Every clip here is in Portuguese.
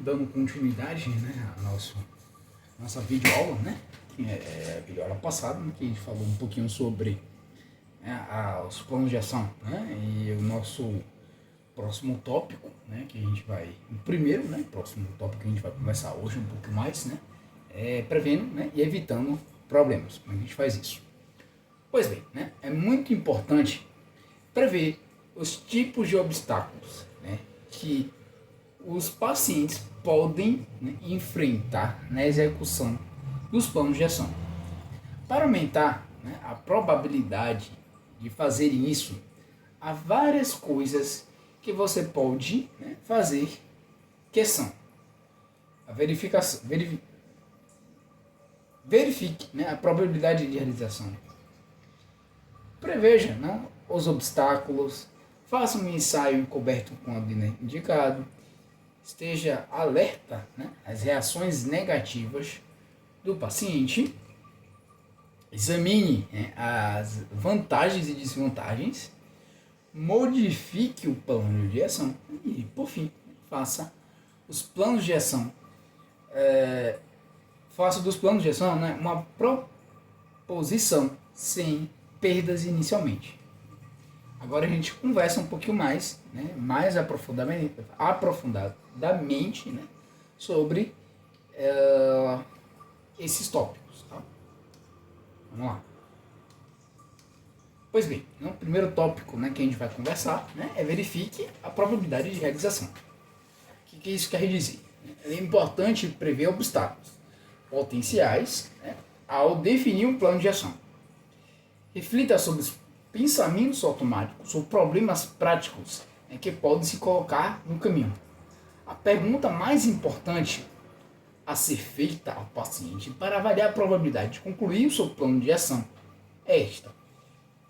dando continuidade, né, à nossa videoaula, né, que é a videoaula passada, né, que a gente falou um pouquinho sobre, né, os planos de ação, né, e o nosso próximo tópico, né, que a gente vai, o primeiro, né, próximo tópico que a gente vai conversar hoje um pouco mais, né, é prevendo, né, e evitando problemas. Como a gente faz isso? Pois bem, né, é muito importante prever os tipos de obstáculos, né, que os pacientes podem, né, enfrentar na execução dos planos de ação. Para aumentar, né, a probabilidade de fazerem isso, há várias coisas que você pode, né, fazer, que são a verificação, verifique, né, a probabilidade de realização. Preveja, né, os obstáculos, faça um ensaio encoberto quando indicado, esteja alerta, né, às reações negativas do paciente, examine, né, as vantagens e desvantagens, modifique o plano de ação e, por fim, faça os planos de ação. Faça dos planos de ação, né, uma proposição sem perdas inicialmente. Agora a gente conversa um pouquinho mais, né, mais aprofundadamente, né, sobre esses tópicos. Tá? Vamos lá. Pois bem, o primeiro tópico, né, que a gente vai conversar, né, é verifique a probabilidade de realização. O que isso quer dizer? É importante prever obstáculos potenciais, né, ao definir um plano de ação. Reflita sobre os pensamentos automáticos ou problemas práticos, né, que podem se colocar no caminho. A pergunta mais importante a ser feita ao paciente para avaliar a probabilidade de concluir o seu plano de ação é esta: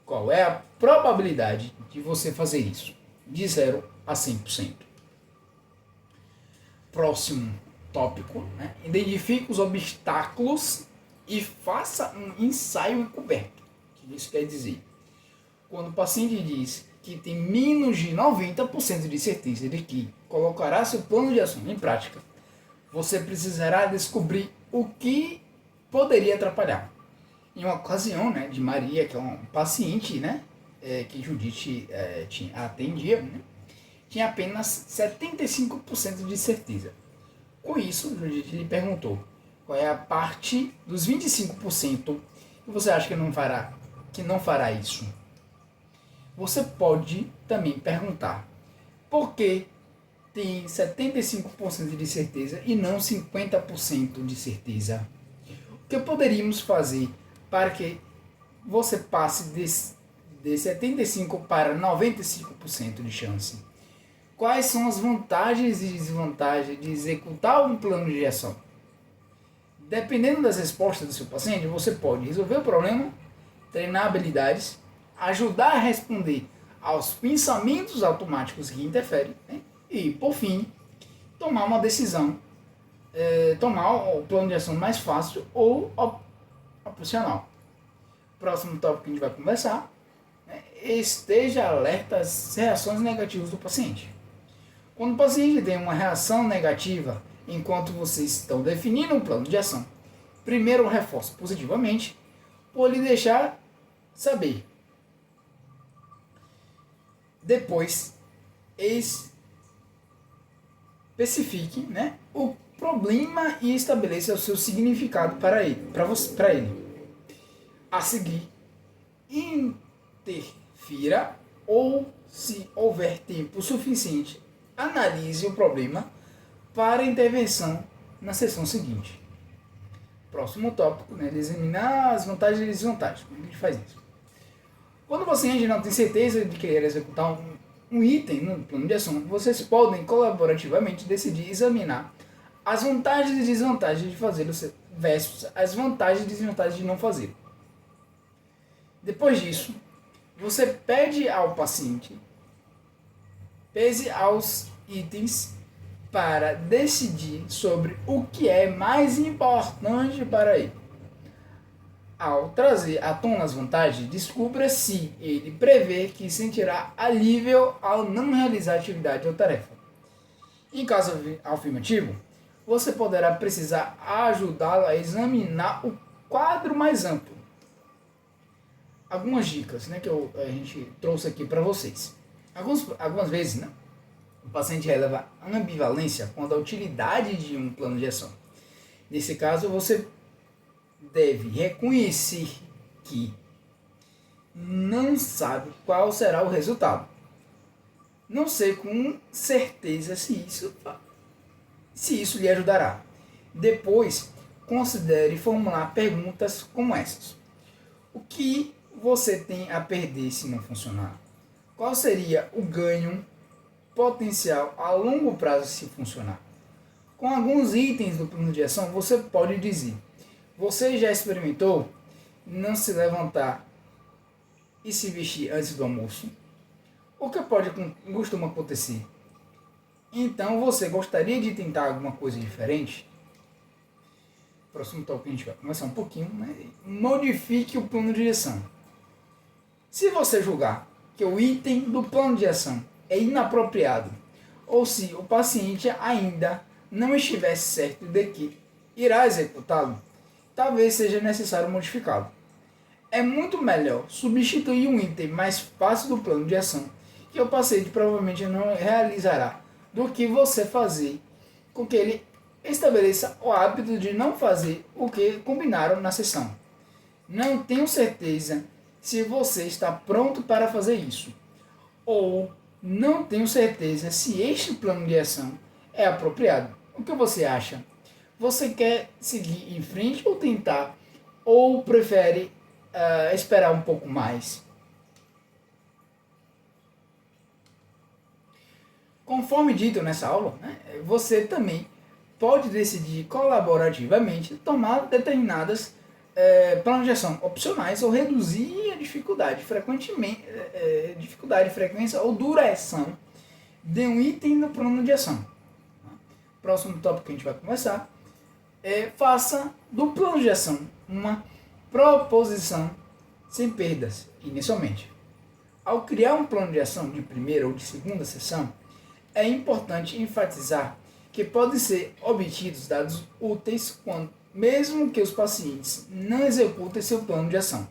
qual é a probabilidade de você fazer isso? De 0 a 100%. Próximo tópico, né? Identifique os obstáculos e faça um ensaio encoberto. O que isso quer dizer? Quando o paciente diz que tem menos de 90% de certeza de que colocará seu plano de ação em prática, você precisará descobrir o que poderia atrapalhar. Em uma ocasião, né, de Maria, que é um paciente, né, que Judite atendia, né, tinha apenas 75% de certeza. Com isso, Judite lhe perguntou qual é a parte dos 25% que você acha que não fará isso. Você pode também perguntar por que tem 75% de certeza e não 50% de certeza. O que poderíamos fazer para que você passe de 75% para 95% de chance? Quais são as vantagens e desvantagens de executar um plano de ação? Dependendo das respostas do seu paciente, você pode resolver o problema, treinar habilidades, ajudar a responder aos pensamentos automáticos que interferem, né? E, por fim, tomar uma decisão, tomar o plano de ação mais fácil ou opcional. Próximo tópico que a gente vai conversar, né? Esteja alerta às reações negativas do paciente. Quando o paciente tem uma reação negativa enquanto vocês estão definindo um plano de ação, primeiro reforce positivamente por lhe deixar saber. Depois, especifique, né, o problema e estabeleça o seu significado para ele. A seguir, interfira ou, se houver tempo suficiente, analise o problema para intervenção na sessão seguinte. Próximo tópico, né, examinar as vantagens e desvantagens. Como a gente faz isso? Quando você ainda não tem certeza de querer executar um item no plano de ação, vocês podem colaborativamente decidir examinar as vantagens e desvantagens de fazê-lo versus as vantagens e desvantagens de não fazê-lo. Depois disso, você pede ao paciente pese aos itens para decidir sobre o que é mais importante para ele. Ao trazer à tona as vantagens, descubra se ele prevê que sentirá alívio ao não realizar a atividade ou tarefa. Em caso afirmativo, você poderá precisar ajudá-lo a examinar o quadro mais amplo. Algumas dicas, né, que a gente trouxe aqui para vocês. Algumas vezes, né, o paciente releva ambivalência quanto à utilidade de um plano de ação. Nesse caso, você deve reconhecer que não sabe qual será o resultado. Não sei com certeza se isso lhe ajudará. Depois, considere formular perguntas como essas. O que você tem a perder se não funcionar? Qual seria o ganho potencial a longo prazo se funcionar? Com alguns itens do plano de ação, você pode dizer: você já experimentou não se levantar e se vestir antes do almoço? O que costuma acontecer? Então você gostaria de tentar alguma coisa diferente? Próximo tópico a gente vai começar um pouquinho, né? Modifique o plano de ação. Se você julgar que o item do plano de ação é inapropriado, ou se o paciente ainda não estiver certo de que irá executá-lo, talvez seja necessário modificá-lo. É muito melhor substituir um item mais fácil do plano de ação, que o paciente provavelmente não realizará, do que você fazer com que ele estabeleça o hábito de não fazer o que combinaram na sessão. Não tenho certeza se você está pronto para fazer isso, ou não tenho certeza se este plano de ação é apropriado. O que você acha? Você quer seguir em frente ou tentar, ou prefere esperar um pouco mais? Conforme dito nessa aula, né, você também pode decidir colaborativamente tomar determinadas planos de ação opcionais ou reduzir a dificuldade, frequência ou duração de um item no plano de ação. Próximo tópico que a gente vai conversar faça do plano de ação uma proposição sem perdas inicialmente. Ao criar um plano de ação de primeira ou de segunda sessão, é importante enfatizar que podem ser obtidos dados úteis mesmo que os pacientes não executem seu plano de ação.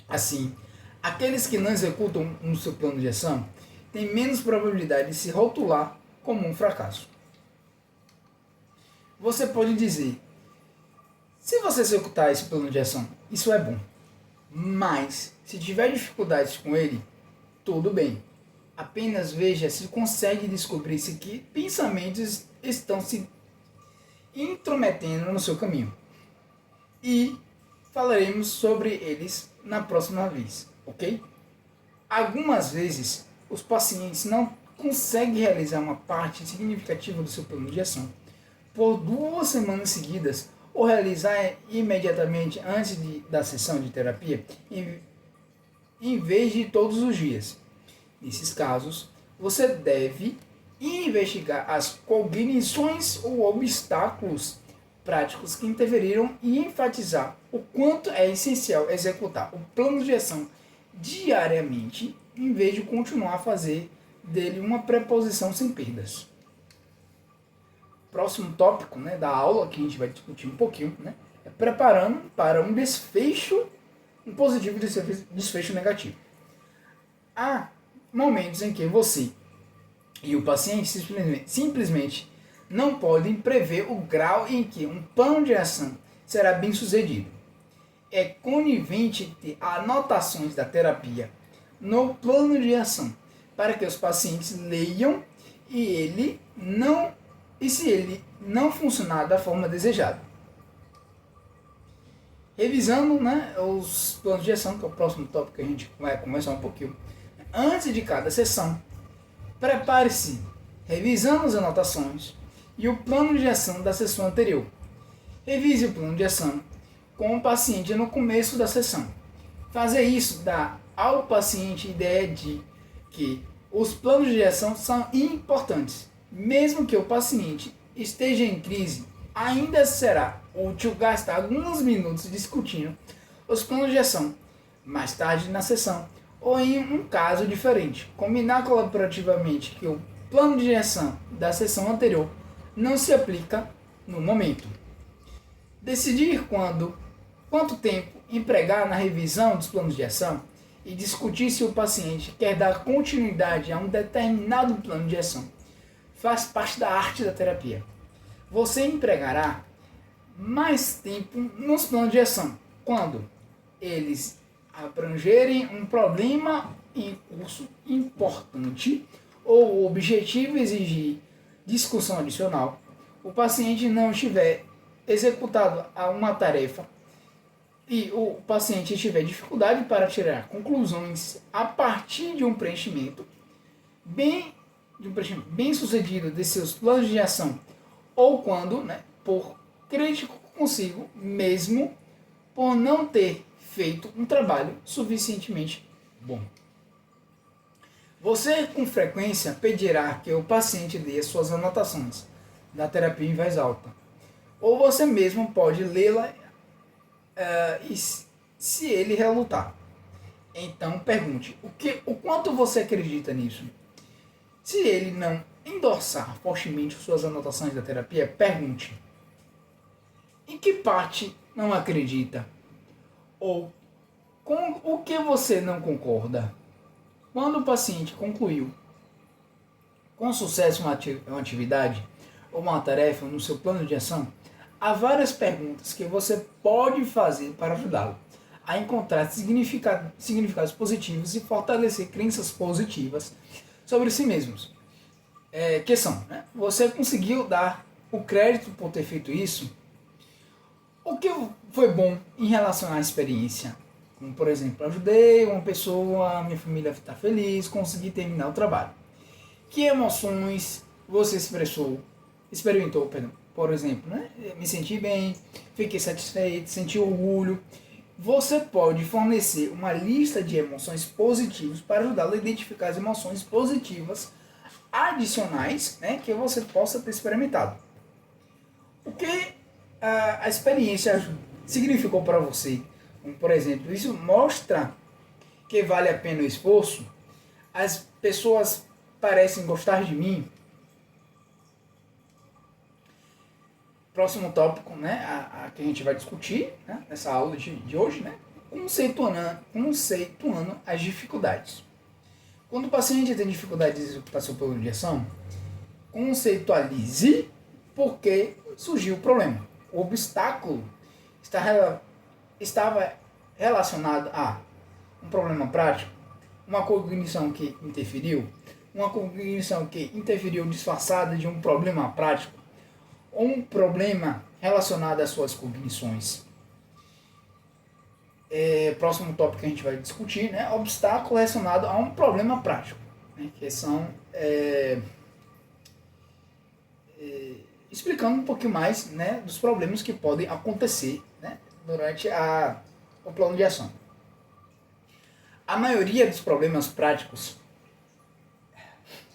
Assim, aqueles que não executam o seu plano de ação têm menos probabilidade de se rotular como um fracasso. Você pode dizer: se você executar esse plano de ação, isso é bom. Mas, se tiver dificuldades com ele, tudo bem. Apenas veja se consegue descobrir se que pensamentos estão se intrometendo no seu caminho. E falaremos sobre eles na próxima vez, ok? Algumas vezes, os pacientes não conseguem realizar uma parte significativa do seu plano de ação por 2 semanas seguidas, ou realizar imediatamente antes da sessão de terapia, em vez de todos os dias. Nesses casos, você deve investigar as cognições ou obstáculos práticos que interferiram e enfatizar o quanto é essencial executar o plano de ação diariamente, em vez de continuar a fazer dele uma preposição sem perdas. Próximo tópico, né, da aula, que a gente vai discutir um pouquinho, né, é preparando para um positivo desfecho negativo. Há momentos em que você e o paciente simplesmente não podem prever o grau em que um plano de ação será bem sucedido. É conivente ter anotações da terapia no plano de ação para que os pacientes leiam e se ele não funcionar da forma desejada. Revisando, né, os planos de ação, que é o próximo tópico que a gente vai conversar um pouquinho. Antes de cada sessão, prepare-se revisando as anotações e o plano de ação da sessão anterior. Revise o plano de ação com o paciente no começo da sessão. Fazer isso dá ao paciente a ideia de que os planos de ação são importantes. Mesmo que o paciente esteja em crise, ainda será útil gastar alguns minutos discutindo os planos de ação mais tarde na sessão ou em um caso diferente. Combinar colaborativamente que o plano de ação da sessão anterior não se aplica no momento. Decidir quanto tempo empregar na revisão dos planos de ação e discutir se o paciente quer dar continuidade a um determinado plano de ação faz parte da arte da terapia. Você empregará mais tempo nos planos de ação quando eles abrangerem um problema em curso importante ou o objetivo exigir discussão adicional, o paciente não estiver executado uma tarefa e o paciente tiver dificuldade para tirar conclusões a partir de um preenchimento bem sucedido de seus planos de ação, ou quando, por crítico consigo mesmo, por não ter feito um trabalho suficientemente bom. Você com frequência pedirá que o paciente lê suas anotações da terapia em voz alta, ou você mesmo pode lê-la se ele relutar. Então pergunte o quanto você acredita nisso. Se ele não endossar fortemente suas anotações da terapia, pergunte: em que parte não acredita? Ou com o que você não concorda? Quando o paciente concluiu com sucesso uma atividade ou uma tarefa no seu plano de ação, há várias perguntas que você pode fazer para ajudá-lo a encontrar significados positivos e fortalecer crenças positivas sobre si mesmos. Que são, você conseguiu dar o crédito por ter feito isso? O que foi bom em relação à experiência? Como, por exemplo, ajudei uma pessoa, minha família está feliz, consegui terminar o trabalho. Que emoções você experimentou, por exemplo, me senti bem, fiquei satisfeito, senti orgulho. Você pode fornecer uma lista de emoções positivas para ajudá-lo a identificar as emoções positivas adicionais, que você possa ter experimentado. O que a experiência significou para você? Como, por exemplo, isso mostra que vale a pena o esforço? As pessoas parecem gostar de mim? Próximo tópico, que a gente vai discutir, nessa aula de hoje, conceituando as dificuldades. Quando o paciente tem dificuldade de executar seu plano de ação, conceitualize por que surgiu o problema. O obstáculo estava relacionado a um problema prático, uma cognição que interferiu, disfarçada de um problema prático, ou um problema relacionado às suas cognições. Próximo tópico que a gente vai discutir, obstáculo relacionado a um problema prático, que são explicando um pouquinho mais, dos problemas que podem acontecer, durante o plano de ação. A maioria dos problemas práticos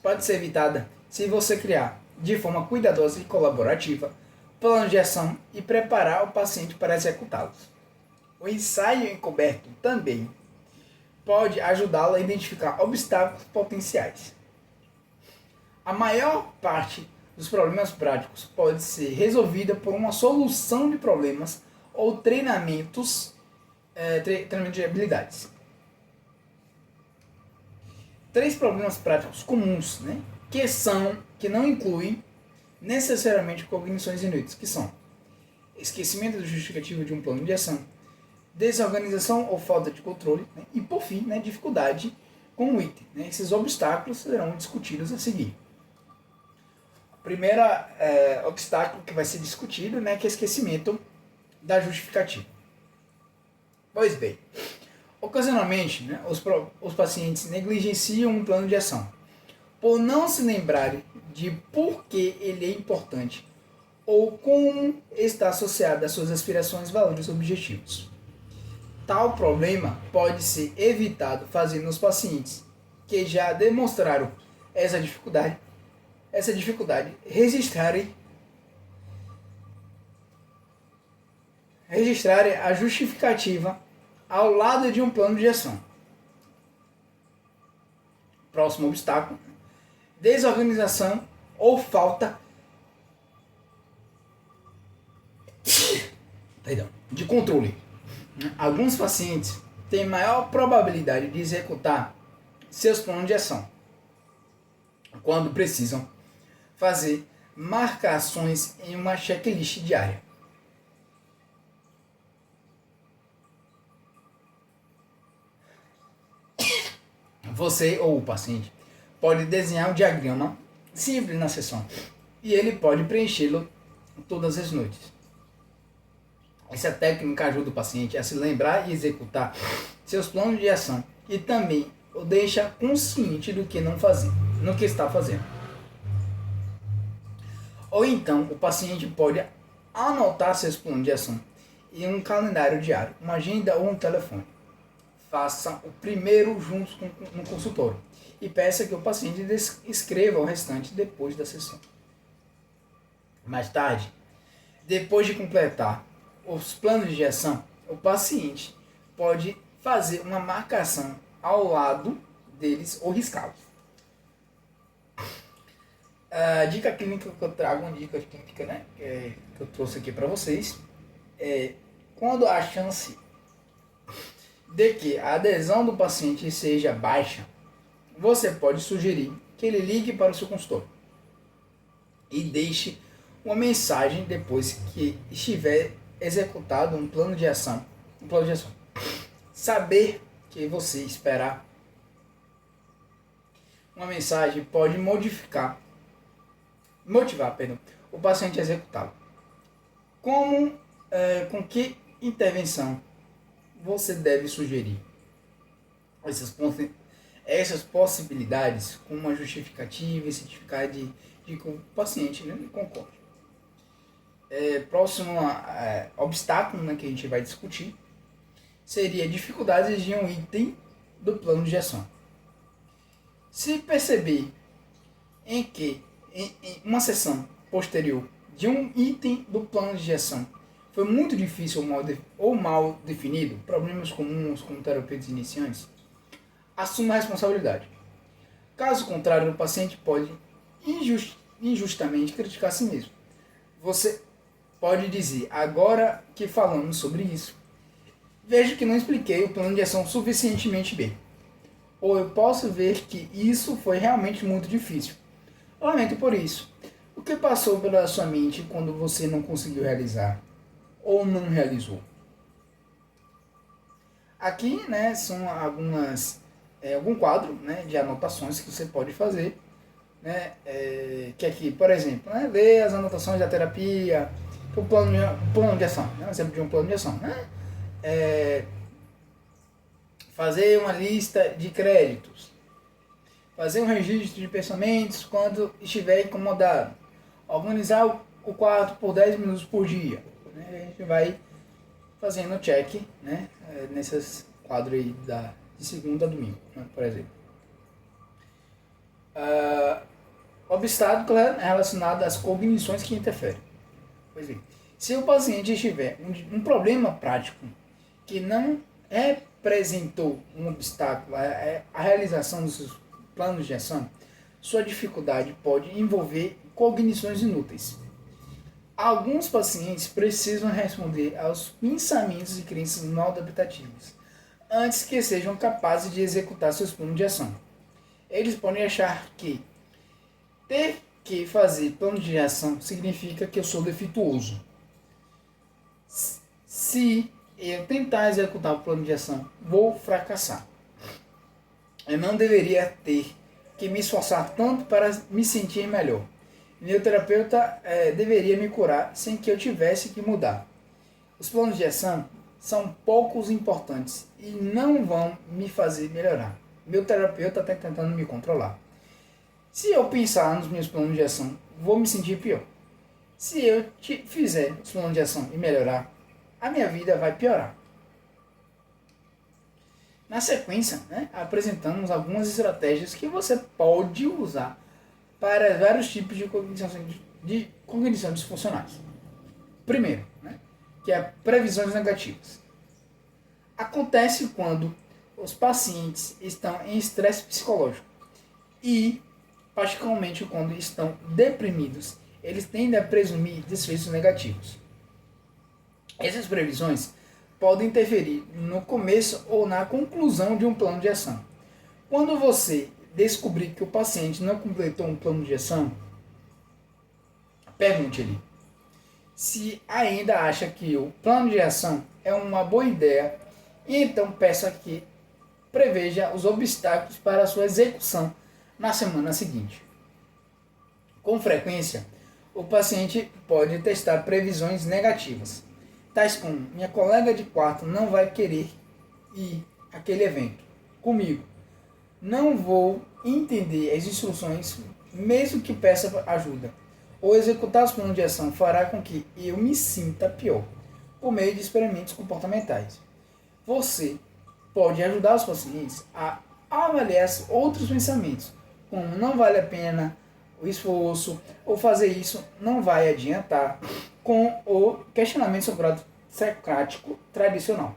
pode ser evitada se você criar de forma cuidadosa e colaborativa plano de ação e preparar o paciente para executá-los. O ensaio encoberto também pode ajudá-lo a identificar obstáculos potenciais. A maior parte dos problemas práticos pode ser resolvida por uma solução de problemas ou treinamento de habilidades. 3 problemas práticos comuns, que não incluem necessariamente cognições inúteis, que são esquecimento do justificativo de um plano de ação, desorganização ou falta de controle, e por fim, dificuldade com o item. Esses obstáculos serão discutidos a seguir. O primeiro obstáculo que vai ser discutido, que é esquecimento da justificativa. Pois bem, ocasionalmente, os pacientes negligenciam um plano de ação por não se lembrarem de por que ele é importante ou como está associado às suas aspirações, valores e objetivos. Tal problema pode ser evitado fazendo os pacientes que já demonstraram essa dificuldade registrarem a justificativa ao lado de um plano de ação. Próximo obstáculo desorganização ou falta de controle. Alguns pacientes têm maior probabilidade de executar seus planos de ação quando precisam fazer marcações em uma checklist diária. Você ou o paciente pode desenhar um diagrama simples na sessão e ele pode preenchê-lo todas as noites. Essa técnica ajuda o paciente a se lembrar e executar seus planos de ação e também o deixa consciente do que não fazer, no que está fazendo. Ou então o paciente pode anotar seus planos de ação em um calendário diário, uma agenda ou um telefone. Faça o primeiro junto no consultório e peça que o paciente escreva o restante depois da sessão. Mais tarde, depois de completar os planos de ação, o paciente pode fazer uma marcação ao lado deles ou riscá-los. A dica clínica que eu trago, uma dica clínica, né, que eu trouxe aqui para vocês, é quando a chance de que a adesão do paciente seja baixa, você pode sugerir que ele ligue para o seu consultório e deixe uma mensagem depois que estiver executado um plano de ação. Saber que você esperar uma mensagem pode motivar o paciente a executá-lo. Com que intervenção você deve sugerir essas possibilidades com uma justificativa e certificar de que o paciente, né, concorde. Próximo obstáculo, né, que a gente vai discutir seria dificuldades de um item do plano de ação. Se perceber em uma sessão posterior de um item do plano de ação foi muito difícil ou mal definido, problemas comuns com terapeutas iniciantes, assuma a responsabilidade. Caso contrário, o paciente pode injustamente criticar a si mesmo. Você pode dizer: agora que falamos sobre isso, vejo que não expliquei o plano de ação suficientemente bem. Ou eu posso ver que isso foi realmente muito difícil. Lamento por isso. O que passou pela sua mente quando você não conseguiu realizar ou não realizou? Aqui, né, são algum quadro, né, de anotações que você pode fazer, né, que aqui, por exemplo, né, ler as anotações da terapia, o plano de ação, né, exemplo de um plano de ação, né, fazer uma lista de créditos, fazer um registro de pensamentos quando estiver incomodado, organizar o quarto por 10 minutos por dia, né, a gente vai fazendo check, né, nesses quadros aí de segunda a domingo, né, por exemplo. Obstáculo relacionado às cognições que interferem. Pois bem, se o paciente tiver um problema prático que não representou um obstáculo à realização dos seus planos de ação, sua dificuldade pode envolver cognições inúteis. Alguns pacientes precisam responder aos pensamentos e crenças mal adaptativas antes que sejam capazes de executar seus planos de ação. Eles podem achar que ter que fazer plano de ação significa que eu sou defeituoso. Se eu tentar executar o plano de ação, vou fracassar. Eu não deveria ter que me esforçar tanto para me sentir melhor. Meu terapeuta deveria me curar sem que eu tivesse que mudar. Os planos de ação são poucos importantes e não vão me fazer melhorar. Meu terapeuta está tentando me controlar. Se eu pensar nos meus planos de ação, vou me sentir pior. Se eu fizer os planos de ação e melhorar, a minha vida vai piorar. Na sequência, né, apresentamos algumas estratégias que você pode usar para vários tipos de cognição disfuncionais. Primeiro, né, que é previsões negativas. Acontece quando os pacientes estão em estresse psicológico e particularmente quando estão deprimidos, eles tendem a presumir desfechos negativos. Essas previsões podem interferir no começo ou na conclusão de um plano de ação. Quando você descobrir que o paciente não completou um plano de ação, pergunte-lhe se ainda acha que o plano de ação é uma boa ideia e então peça que preveja os obstáculos para a sua execução na semana seguinte. Com frequência, o paciente pode testar previsões negativas, tais como: minha colega de quarto não vai querer ir àquele evento comigo, não vou entender as instruções mesmo que peça ajuda, ou executar os planos de ação fará com que eu me sinta pior, por meio de experimentos comportamentais. Você pode ajudar os pacientes a avaliar outros pensamentos, como não vale a pena o esforço, ou fazer isso não vai adiantar, com o questionamento socrático tradicional.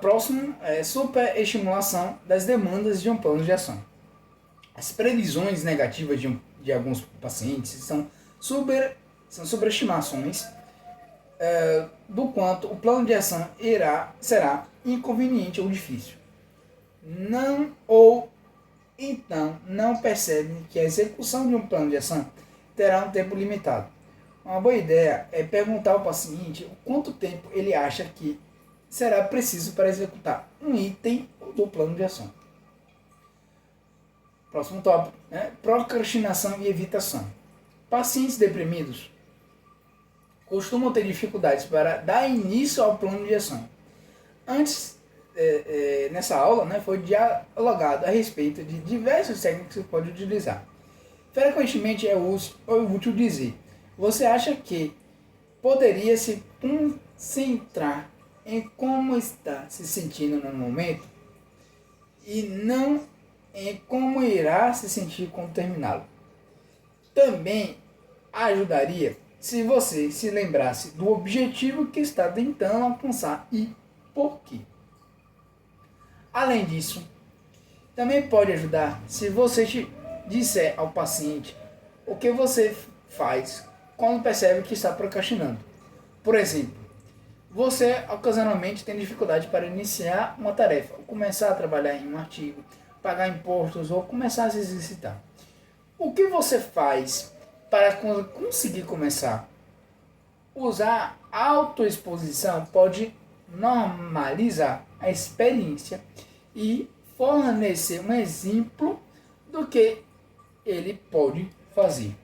Próximo é superestimulação das demandas de um plano de ação. As previsões negativas de alguns pacientes são sobreestimações do quanto o plano de ação será inconveniente ou difícil. Então não percebem que a execução de um plano de ação terá um tempo limitado. Uma boa ideia é perguntar ao paciente o quanto tempo ele acha que será preciso para executar um item do plano de ação. Próximo tópico, procrastinação e evitação. Pacientes deprimidos costumam ter dificuldades para dar início ao plano de ação. Antes, nessa aula, foi dialogado a respeito de diversas técnicas que você pode utilizar. Frequentemente é útil dizer: você acha que poderia se concentrar em como está se sentindo no momento e não em como irá se sentir quando terminá-lo. Também ajudaria se você se lembrasse do objetivo que está tentando alcançar e por quê. Além disso, também pode ajudar se você disser ao paciente o que você faz quando percebe que está procrastinando. Por exemplo, você ocasionalmente tem dificuldade para iniciar uma tarefa, ou começar a trabalhar em um artigo, pagar impostos ou começar a se exercitar. O que você faz para conseguir começar? Usar autoexposição pode normalizar a experiência e fornecer um exemplo do que ele pode fazer.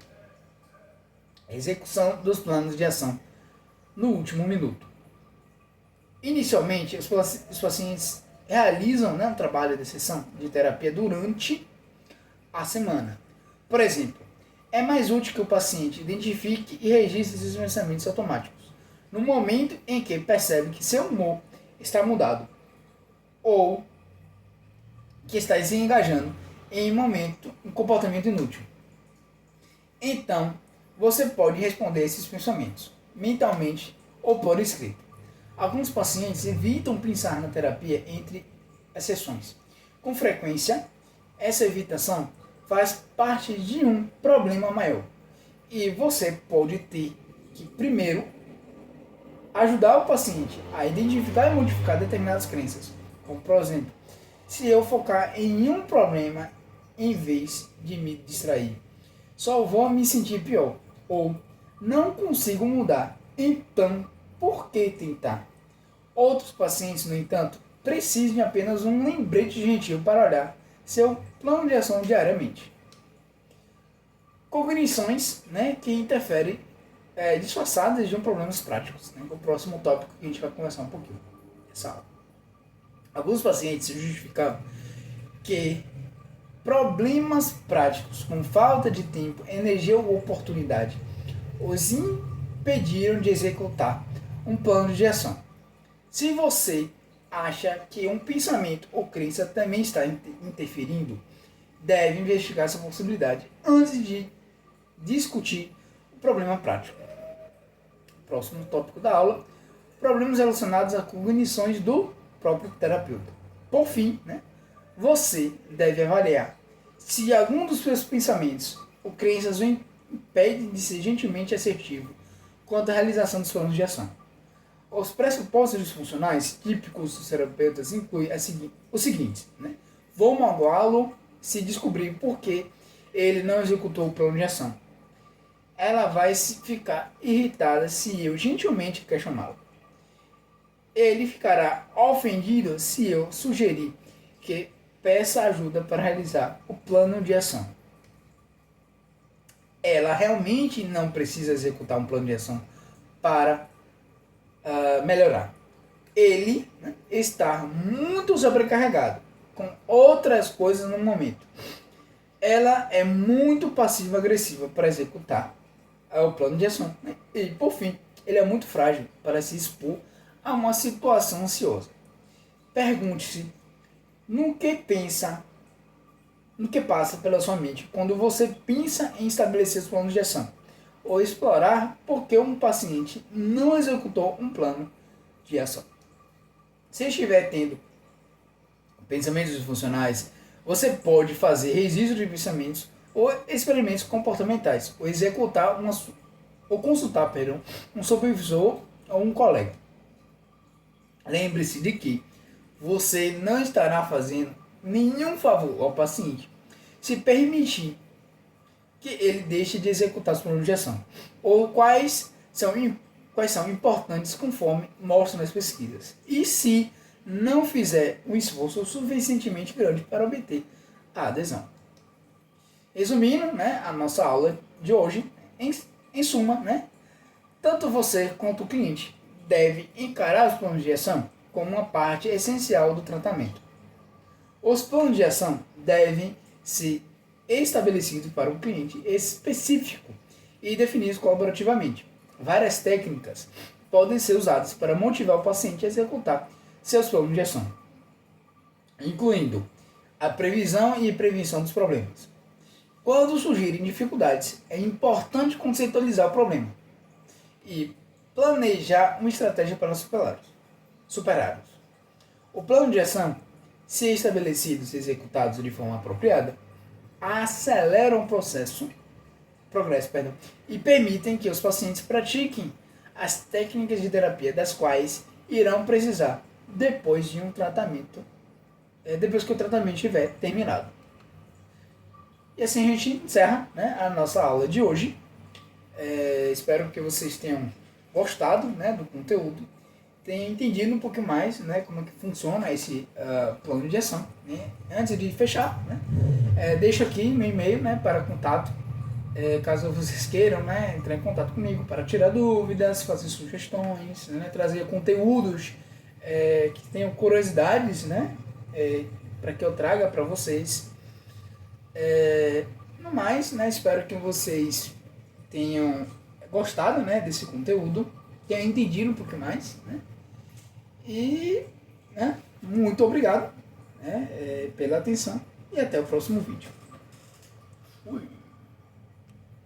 Execução dos planos de ação no último minuto. Inicialmente, os pacientes realizam um trabalho de sessão de terapia durante a semana. Por exemplo, é mais útil que o paciente identifique e registre esses pensamentos automáticos no momento em que percebe que seu humor está mudado ou que está se engajando em um comportamento inútil. Então, você pode responder esses pensamentos mentalmente ou por escrito. Alguns pacientes evitam pensar na terapia entre as sessões. Com frequência, essa evitação faz parte de um problema maior. E você pode ter que, primeiro, ajudar o paciente a identificar e modificar determinadas crenças. Como, por exemplo, se eu focar em um problema em vez de me distrair, só vou me sentir pior. Ou, não consigo mudar, então por que tentar? Outros pacientes, no entanto, precisam de apenas um lembrete gentil para olhar seu plano de ação diariamente. Cognições que interferem disfarçadas de problemas práticos. O próximo tópico que a gente vai conversar um pouquinho nessa aula. Alguns pacientes justificavam que problemas práticos, como falta de tempo, energia ou oportunidade, os impediram de executar um plano de ação. Se você acha que um pensamento ou crença também está interferindo, deve investigar essa possibilidade antes de discutir o problema prático. Próximo tópico da aula: problemas relacionados a cognições do próprio terapeuta. Por fim, Você deve avaliar se algum dos seus pensamentos ou crenças o impede de ser gentilmente assertivo quanto à realização dos planos de ação. Os pressupostos disfuncionais típicos dos terapeutas incluem o seguinte, né? Vou magoá-lo se descobrir por que ele não executou o plano de ação. Ela vai ficar irritada se eu gentilmente questioná-lo. Ele ficará ofendido se eu sugerir que peça ajuda para realizar o plano de ação. Ela realmente não precisa executar um plano de ação para melhorar. Ele, né, está muito sobrecarregado com outras coisas no momento. Ela é muito passiva-agressiva para executar o plano de ação. Né? E, por fim, ele é muito frágil para se expor a uma situação ansiosa. Pergunte-se no que passa pela sua mente quando você pensa em estabelecer os planos de ação, ou explorar por que um paciente não executou um plano de ação. Se estiver tendo pensamentos disfuncionais, você pode fazer registro de pensamentos ou experimentos comportamentais, ou executar ou consultar, um supervisor ou um colega. Lembre-se de que você não estará fazendo nenhum favor ao paciente se permitir que ele deixe de executar os planos de ação, ou quais são importantes conforme mostram as pesquisas, e se não fizer um esforço suficientemente grande para obter a adesão. Resumindo, né, a nossa aula de hoje, em suma, né, tanto você quanto o cliente deve encarar os planos de ação como uma parte essencial do tratamento. Os planos de ação devem ser estabelecidos para um cliente específico e definidos colaborativamente. Várias técnicas podem ser usadas para motivar o paciente a executar seus planos de ação, incluindo a previsão e prevenção dos problemas. Quando surgirem dificuldades, é importante conceitualizar o problema e planejar uma estratégia para superá-los. O plano de ação, se estabelecidos e executados de forma apropriada, aceleram o progresso, e permitem que os pacientes pratiquem as técnicas de terapia das quais irão precisar depois que o tratamento estiver terminado. E assim a gente encerra, né, a nossa aula de hoje. Espero que vocês tenham gostado, né, do conteúdo, tenham entendido um pouco mais, né, como é que funciona esse plano de ação. Né? Antes de fechar, né, deixo aqui meu e-mail, né, para contato, caso vocês queiram, né, entrar em contato comigo para tirar dúvidas, fazer sugestões, né, trazer conteúdos que tenham curiosidades, né, para que eu traga para vocês. No mais, né, espero que vocês tenham gostado, né, desse conteúdo, tenham entendido um pouco mais, né, e, né, muito obrigado, né, pela atenção e até o próximo vídeo. Fui.